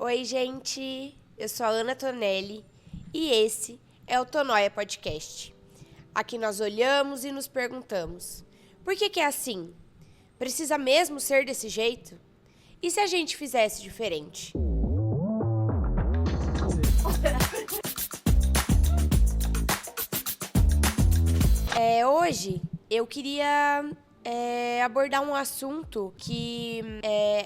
Oi, gente! Eu sou a Ana Tonelli e esse é o Tonóia Podcast. Aqui nós olhamos e nos perguntamos: por que é assim? Precisa mesmo ser desse jeito? E se a gente fizesse diferente? Hoje eu queria abordar um assunto que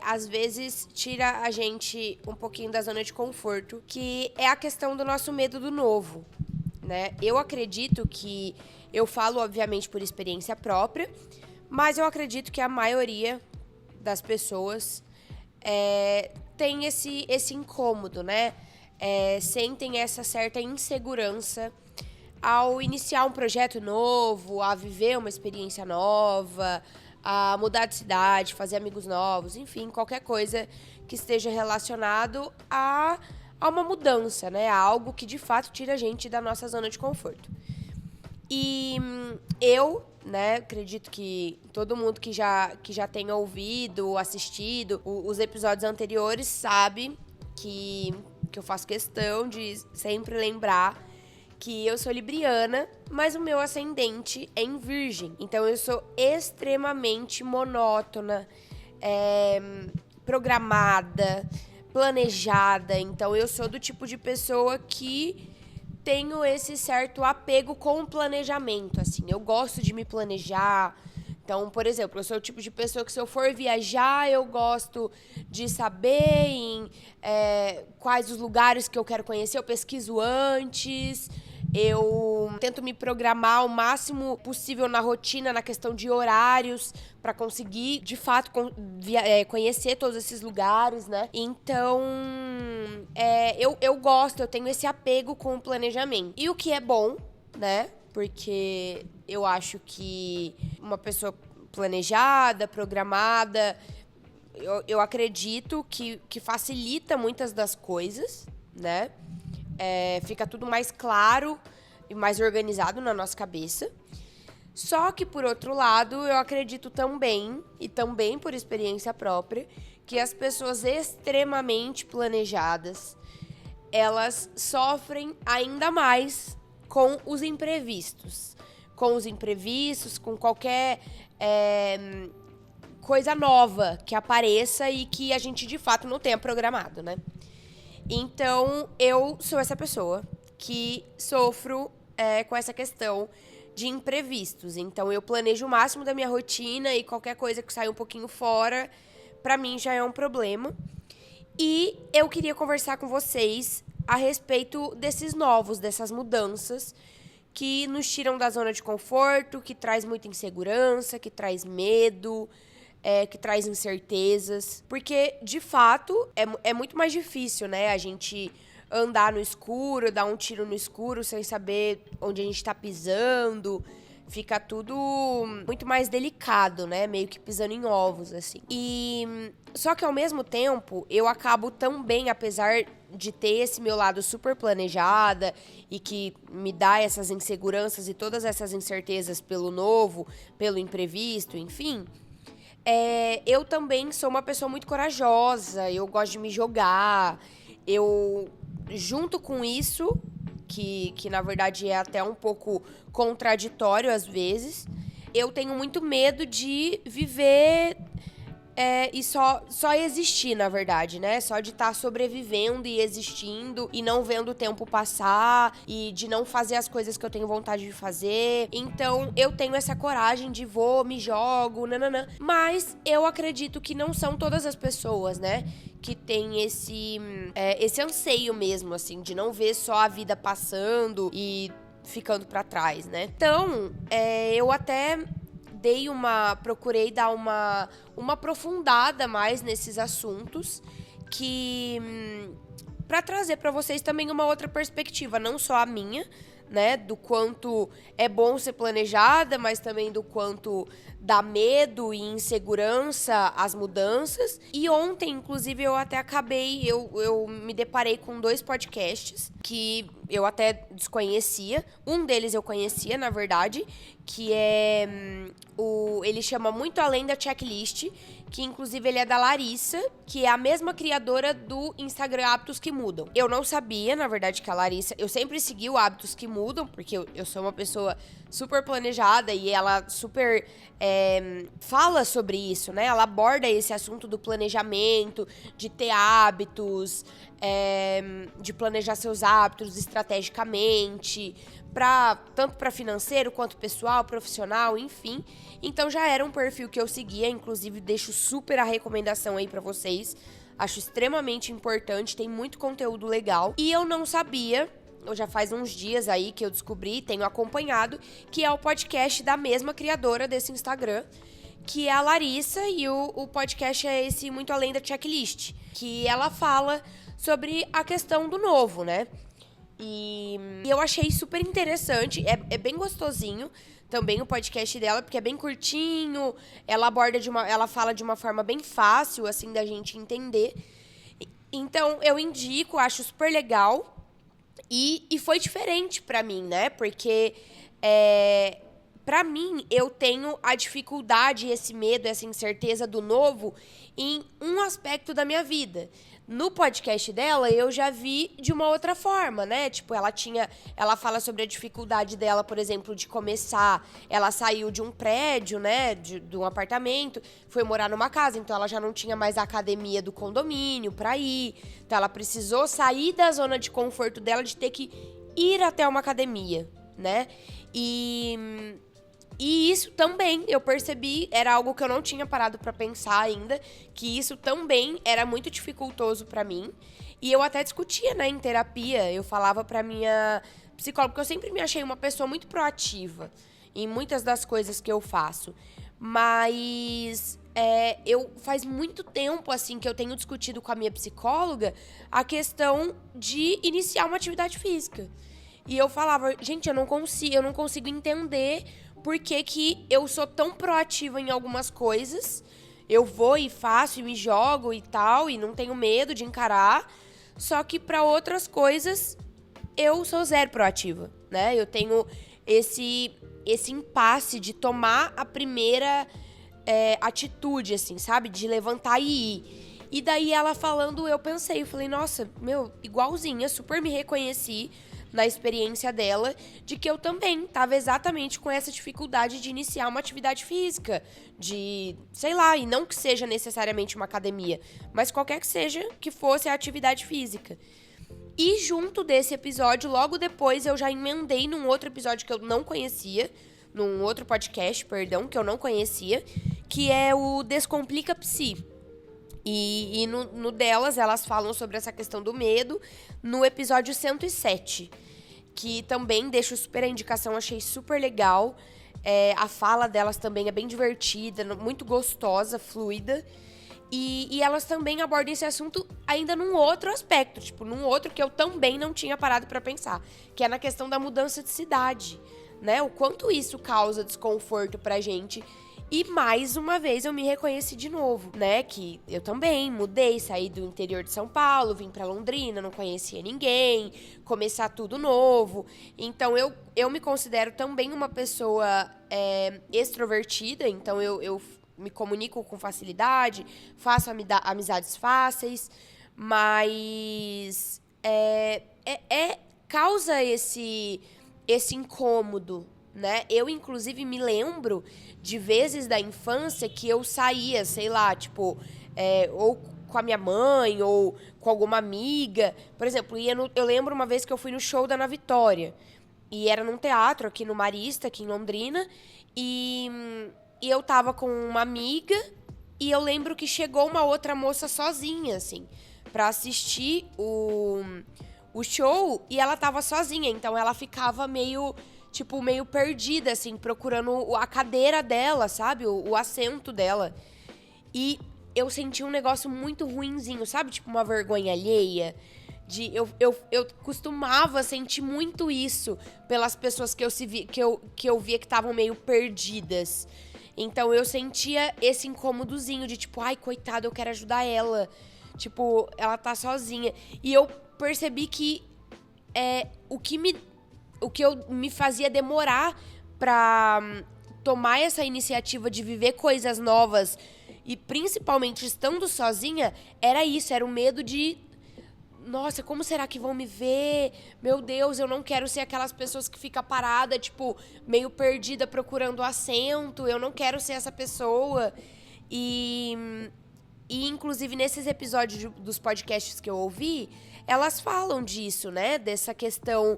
às vezes tira a gente um pouquinho da zona de conforto, que é a questão do nosso medo do novo, né? Eu acredito que, eu falo obviamente por experiência própria, mas eu acredito que a maioria das pessoas tem esse incômodo, né? Sentem essa certa insegurança ao iniciar um projeto novo, a viver uma experiência nova, a mudar de cidade, fazer amigos novos, enfim, qualquer coisa que esteja relacionado a uma mudança, né? A algo que de fato tira a gente da nossa zona de conforto. E eu, né, acredito que todo mundo que já tenha ouvido, assistido os episódios anteriores sabe que eu faço questão de sempre lembrar que eu sou libriana, mas o meu ascendente é em virgem. Então eu sou extremamente monótona, programada, planejada. Então eu sou do tipo de pessoa que tenho esse certo apego com o planejamento, assim. Eu gosto de me planejar. Então, por exemplo, eu sou o tipo de pessoa que, se eu for viajar, eu gosto de saber quais os lugares que eu quero conhecer, eu pesquiso antes. Eu tento me programar o máximo possível na rotina, na questão de horários, para conseguir, de fato, conhecer todos esses lugares, né? Então, eu gosto, eu tenho esse apego com o planejamento. E o que é bom, né? Porque eu acho que uma pessoa planejada, programada, eu acredito que facilita muitas das coisas, né? Fica tudo mais claro e mais organizado na nossa cabeça. Só que, por outro lado, eu acredito também, e também por experiência própria, que as pessoas extremamente planejadas, elas sofrem ainda mais com os imprevistos. Com qualquer coisa nova que apareça e que a gente, de fato, não tenha programado, né? Então, eu sou essa pessoa que sofro com essa questão de imprevistos. Então, eu planejo o máximo da minha rotina e qualquer coisa que saia um pouquinho fora, pra mim já é um problema. E eu queria conversar com vocês a respeito dessas mudanças que nos tiram da zona de conforto, que traz muita insegurança, que traz medo, que traz incertezas. Porque, de fato, é muito mais difícil, né? A gente andar no escuro, dar um tiro no escuro sem saber onde a gente tá pisando. Fica tudo muito mais delicado, né? Meio que pisando em ovos, assim. Só que, ao mesmo tempo, eu acabo também, apesar de ter esse meu lado super planejada e que me dá essas inseguranças e todas essas incertezas pelo novo, pelo imprevisto, enfim, eu também sou uma pessoa muito corajosa, eu gosto de me jogar. Junto com isso, que na verdade é até um pouco contraditório às vezes, eu tenho muito medo de viver e só existir, na verdade, né? Só de estar sobrevivendo e existindo e não vendo o tempo passar e de não fazer as coisas que eu tenho vontade de fazer. Então, eu tenho essa coragem de me jogo, nananã. Mas eu acredito que não são todas as pessoas, né? Que tem esse anseio mesmo, assim, de não ver só a vida passando e ficando pra trás, né? Então, eu até procurei dar uma aprofundada mais nesses assuntos, para trazer para vocês também uma outra perspectiva, não só a minha, né, do quanto é bom ser planejada, mas também do quanto dá medo e insegurança às mudanças. E ontem, inclusive, eu me deparei com 2 podcasts que eu até desconhecia. Um deles eu conhecia, na verdade, que ele chama Muito Além da Checklist, que inclusive ele é da Larissa, que é a mesma criadora do Instagram Hábitos que Mudam. Eu não sabia, na verdade, que a Larissa... Eu sempre segui o Hábitos que Mudam, porque eu sou uma pessoa super planejada e ela super fala sobre isso, né? Ela aborda esse assunto do planejamento, de ter hábitos, de planejar seus hábitos estrategicamente, tanto para financeiro quanto pessoal, profissional, enfim. Então já era um perfil que eu seguia, inclusive deixo super a recomendação aí para vocês. Acho extremamente importante, tem muito conteúdo legal. E eu não sabia, já faz uns dias aí que eu descobri, tenho acompanhado, que é o podcast da mesma criadora desse Instagram, que é a Larissa, e o podcast é esse Muito Além da Checklist, que ela fala sobre a questão do novo, né? E eu achei super interessante, é bem gostosinho também o podcast dela, porque é bem curtinho, ela fala de uma forma bem fácil, assim, da gente entender. Então, eu indico, acho super legal. E foi diferente pra mim, né? Porque, pra mim, eu tenho a dificuldade, esse medo, essa incerteza do novo em um aspecto da minha vida. No podcast dela, eu já vi de uma outra forma, né? Tipo, ela fala sobre a dificuldade dela, por exemplo, de começar. Ela saiu de um prédio, né? De um apartamento, foi morar numa casa, então ela já não tinha mais a academia do condomínio pra ir. Então ela precisou sair da zona de conforto dela de ter que ir até uma academia, né? E isso também, eu percebi, era algo que eu não tinha parado pra pensar ainda, que isso também era muito dificultoso pra mim. E eu até discutia, né, em terapia, eu falava pra minha psicóloga, porque eu sempre me achei uma pessoa muito proativa em muitas das coisas que eu faço. Mas faz muito tempo, assim, que eu tenho discutido com a minha psicóloga a questão de iniciar uma atividade física. E eu falava, gente, eu não consigo entender por que eu sou tão proativa em algumas coisas. Eu vou e faço e me jogo e tal, e não tenho medo de encarar. Só que para outras coisas, eu sou zero proativa, né? Eu tenho esse impasse de tomar a primeira atitude, assim, sabe? De levantar e ir. E daí ela falando, eu falei, nossa, igualzinha, super me reconheci na experiência dela, de que eu também tava exatamente com essa dificuldade de iniciar uma atividade física, de, sei lá, e não que seja necessariamente uma academia, mas qualquer que seja que fosse a atividade física. E junto desse episódio, logo depois, eu já emendei num outro episódio que eu não conhecia, num outro podcast, perdão, que eu não conhecia, que é o Descomplica Psi. E no delas, elas falam sobre essa questão do medo no episódio 107, que também deixo super a indicação, achei super legal. A fala delas também é bem divertida, muito gostosa, fluida. E elas também abordam esse assunto ainda num outro aspecto, tipo, num outro que eu também não tinha parado pra pensar, que é na questão da mudança de cidade, né? O quanto isso causa desconforto pra gente. E mais uma vez eu me reconheci de novo, né? Que eu também mudei, saí do interior de São Paulo, vim pra Londrina, não conhecia ninguém, começar tudo novo. Então eu me considero também uma pessoa extrovertida, então eu me comunico com facilidade, faço amizades fáceis, mas causa esse incômodo, né? Eu, inclusive, me lembro de vezes da infância que eu saía, sei lá, tipo, ou com a minha mãe, ou com alguma amiga. Por exemplo, eu lembro uma vez que eu fui no show da Ana Vitória, e era num teatro aqui no Marista, aqui em Londrina, e eu tava com uma amiga, e eu lembro que chegou uma outra moça sozinha, assim, pra assistir o show, e ela tava sozinha, então ela ficava meio perdida, assim, procurando a cadeira dela, sabe? O assento dela. E eu senti um negócio muito ruinzinho, sabe? Tipo, uma vergonha alheia. Eu costumava sentir muito isso pelas pessoas que eu via que estavam meio perdidas. Então, eu sentia esse incômodozinho de, tipo, ai, coitada, eu quero ajudar ela. Tipo, ela tá sozinha. E eu percebi que o que me fazia demorar pra tomar essa iniciativa de viver coisas novas e principalmente estando sozinha, era isso, era o medo de... Nossa, como será que vão me ver? Meu Deus, eu não quero ser aquelas pessoas que fica parada, tipo, meio perdida procurando assento. Eu não quero ser essa pessoa. E inclusive, nesses episódios dos podcasts que eu ouvi, elas falam disso, né? Dessa questão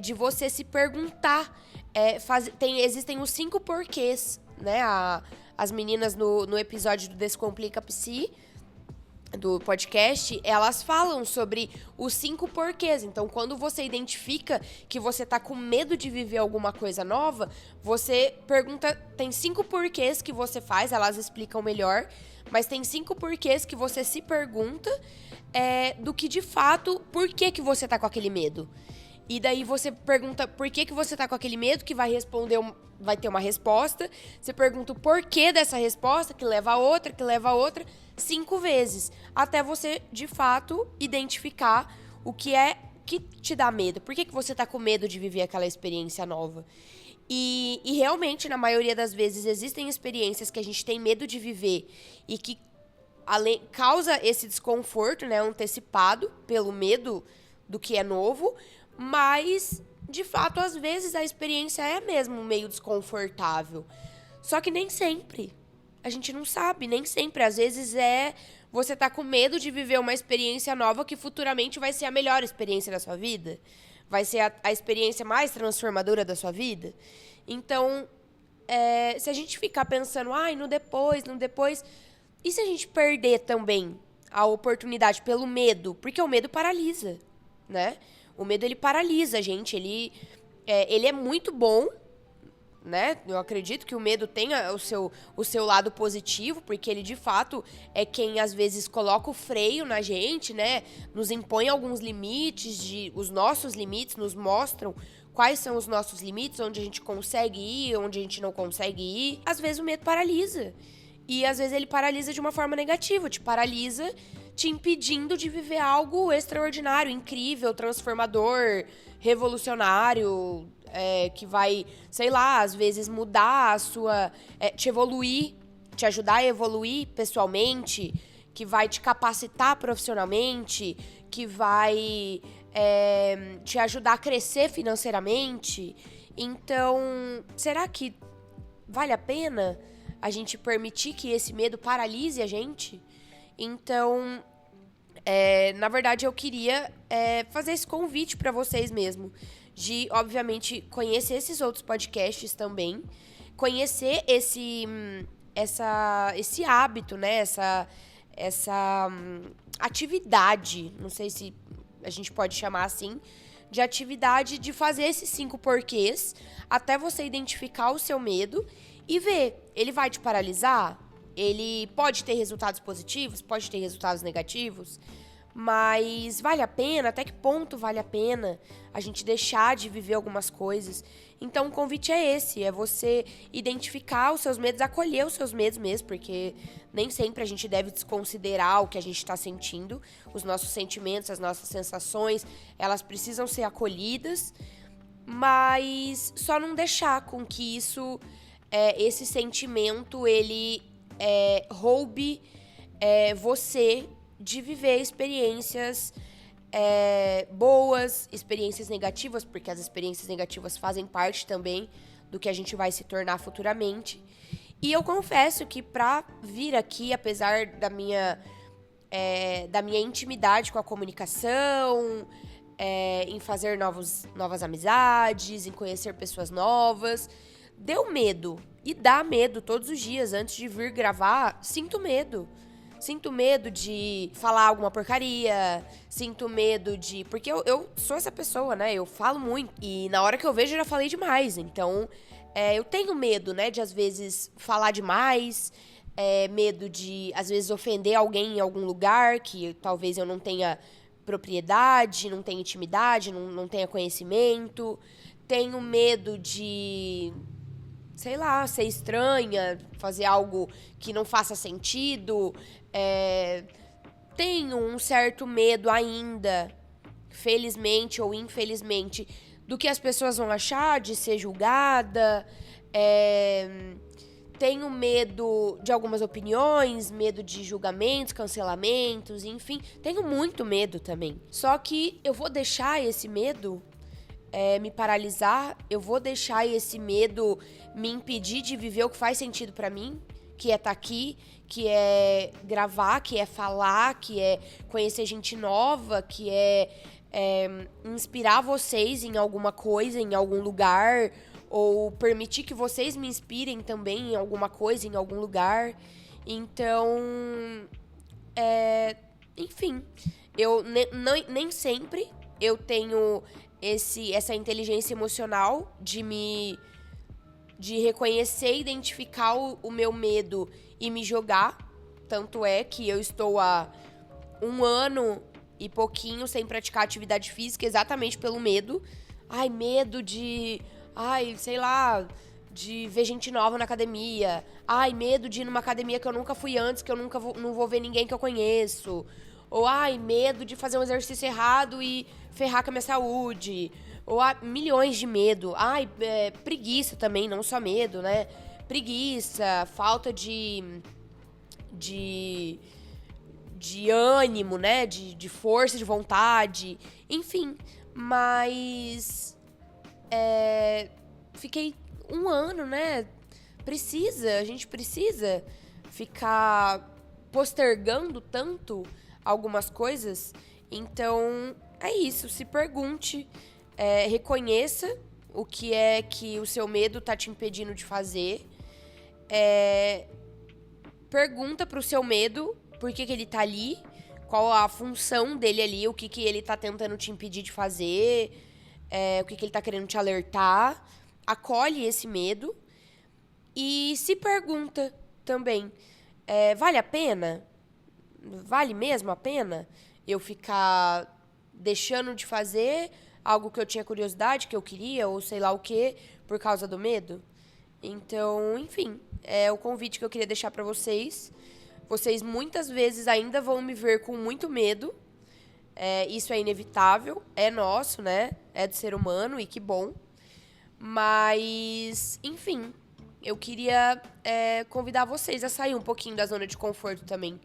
de você se perguntar. Existem os 5 porquês, né? As meninas no episódio do Descomplica Psi, do podcast, elas falam sobre os 5 porquês. Então, quando você identifica que você tá com medo de viver alguma coisa nova, você pergunta... Tem 5 porquês que você faz, elas explicam melhor, mas tem 5 porquês que você se pergunta do que, de fato, por que você tá com aquele medo. E daí você pergunta por que você tá com aquele medo, que vai ter uma resposta. Você pergunta o porquê dessa resposta, que leva a outra, 5 vezes. Até você, de fato, identificar o que te dá medo. Por que você tá com medo de viver aquela experiência nova? E realmente, na maioria das vezes, existem experiências que a gente tem medo de viver e que causa esse desconforto, né, antecipado pelo medo do que é novo. Mas, de fato, às vezes a experiência é mesmo meio desconfortável. Só que nem sempre. A gente não sabe, nem sempre. Às vezes você tá com medo de viver uma experiência nova que futuramente vai ser a melhor experiência da sua vida. Vai ser a experiência mais transformadora da sua vida. Então, se a gente ficar pensando, no depois... E se a gente perder também a oportunidade pelo medo? Porque o medo paralisa, né? O medo, ele paralisa a gente, ele é muito bom, né? Eu acredito que o medo tenha o seu lado positivo, porque ele, de fato, é quem, às vezes, coloca o freio na gente, né? Nos impõe alguns limites, os nossos limites, nos mostram quais são os nossos limites, onde a gente consegue ir, onde a gente não consegue ir. Às vezes, o medo paralisa. E, às vezes, ele paralisa de uma forma negativa, te paralisa te impedindo de viver algo extraordinário, incrível, transformador, revolucionário, que vai, sei lá, às vezes mudar a sua... te evoluir, te ajudar a evoluir pessoalmente, que vai te capacitar profissionalmente, que vai te ajudar a crescer financeiramente. Então, será que vale a pena a gente permitir que esse medo paralise a gente? Então, na verdade, eu queria fazer esse convite para vocês mesmo, de, obviamente, conhecer esses outros podcasts também, conhecer esse hábito, né? Essa atividade, não sei se a gente pode chamar assim, de atividade de fazer esses 5 porquês, até você identificar o seu medo e ver, ele vai te paralisar? Ele pode ter resultados positivos, pode ter resultados negativos, mas vale a pena? Até que ponto vale a pena a gente deixar de viver algumas coisas? Então, o convite é esse, é você identificar os seus medos, acolher os seus medos mesmo, porque nem sempre a gente deve desconsiderar o que a gente está sentindo. Os nossos sentimentos, as nossas sensações, elas precisam ser acolhidas, mas só não deixar com que esse sentimento, ele roube você de viver experiências boas, experiências negativas, porque as experiências negativas fazem parte também do que a gente vai se tornar futuramente. E eu confesso que pra vir aqui, apesar da minha intimidade com a comunicação, em fazer novas amizades, em conhecer pessoas novas, deu medo. E dá medo todos os dias. Antes de vir gravar, sinto medo. Sinto medo de falar alguma porcaria. Sinto medo de... Porque eu sou essa pessoa, né? Eu falo muito. E na hora que eu vejo, eu já falei demais. Então, eu tenho medo, né? De, às vezes, falar demais. Medo de, às vezes, ofender alguém em algum lugar que talvez eu não tenha propriedade, não tenha intimidade, não tenha conhecimento. Tenho medo de... sei lá, ser estranha, fazer algo que não faça sentido. Tenho um certo medo ainda, felizmente ou infelizmente, do que as pessoas vão achar, de ser julgada. tenho medo de algumas opiniões, medo de julgamentos, cancelamentos, enfim. Tenho muito medo também. Só que eu vou deixar esse medo me paralisar, eu vou deixar esse medo me impedir de viver o que faz sentido pra mim, que é estar aqui, que é gravar, que é falar, que é conhecer gente nova, que é inspirar vocês em alguma coisa, em algum lugar, ou permitir que vocês me inspirem também em alguma coisa, em algum lugar. Então, enfim, eu nem sempre eu tenho essa inteligência emocional de reconhecer e identificar o meu medo e me jogar. Tanto é que eu estou há 1 ano e pouquinho sem praticar atividade física exatamente pelo medo. Medo de... sei lá, de ver gente nova na academia. Medo de ir numa academia que eu nunca fui antes, que eu não vou ver ninguém que eu conheço. Ou, medo de fazer um exercício errado e ferrar com a minha saúde. Ou, milhões de medo. Preguiça também, não só medo, né? Preguiça, falta de ânimo, né? De força, de vontade. Enfim, mas... fiquei 1 ano, né? A gente precisa ficar postergando tanto algumas coisas. Então, é isso. Se pergunte, reconheça o que é que o seu medo tá te impedindo de fazer. Pergunta pro seu medo por que ele tá ali, qual a função dele ali, o que ele tá tentando te impedir de fazer, o que ele tá querendo te alertar. Acolhe esse medo e se pergunta também, vale a pena? Vale mesmo a pena eu ficar deixando de fazer algo que eu tinha curiosidade, que eu queria, ou sei lá o quê, por causa do medo? Então, enfim, é o convite que eu queria deixar pra vocês. Vocês muitas vezes ainda vão me ver com muito medo. Isso é inevitável, é nosso, né? É do ser humano e que bom. Mas, enfim, eu queria convidar vocês a sair um pouquinho da zona de conforto também.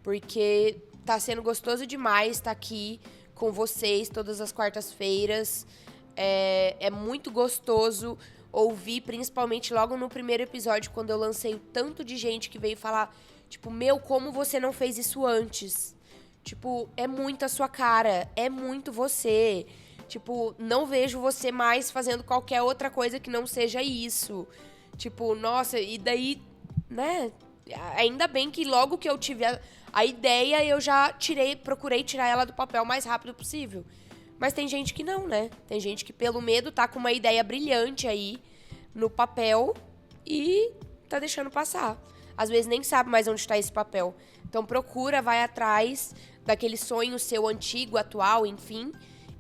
Porque tá sendo gostoso demais estar aqui com vocês todas as quartas-feiras. É muito gostoso ouvir, principalmente logo no primeiro episódio, quando eu lancei o tanto de gente que veio falar, tipo, como você não fez isso antes? Tipo, é muito a sua cara, é muito você. Tipo, não vejo você mais fazendo qualquer outra coisa que não seja isso. Tipo, nossa, e daí, né? Ainda bem que logo que eu tive a ideia, eu já procurei tirar ela do papel o mais rápido possível. Mas tem gente que não, né? Tem gente que pelo medo tá com uma ideia brilhante aí no papel e tá deixando passar. Às vezes nem sabe mais onde tá esse papel. Então procura, vai atrás daquele sonho seu antigo, atual, enfim,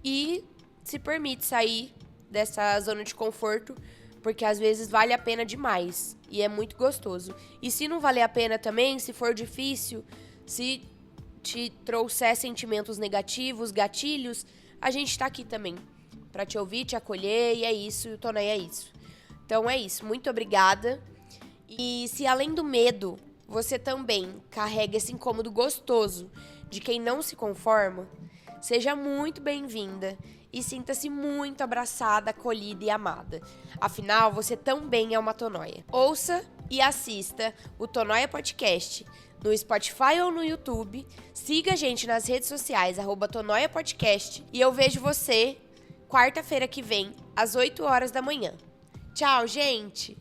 e se permite sair dessa zona de conforto, porque às vezes vale a pena demais e é muito gostoso. E se não valer a pena também, se for difícil, se te trouxer sentimentos negativos, gatilhos, a gente tá aqui também pra te ouvir, te acolher, e é isso, e o Tonei é isso. Então é isso, muito obrigada. E se além do medo, você também carrega esse incômodo gostoso de quem não se conforma, seja muito bem-vinda e sinta-se muito abraçada, acolhida e amada. Afinal, você também é uma Tonóia. Ouça e assista o Tonóia Podcast no Spotify ou no YouTube. Siga a gente nas redes sociais, @Tonóia Podcast. E eu vejo você quarta-feira que vem, às 8 horas da manhã. Tchau, gente!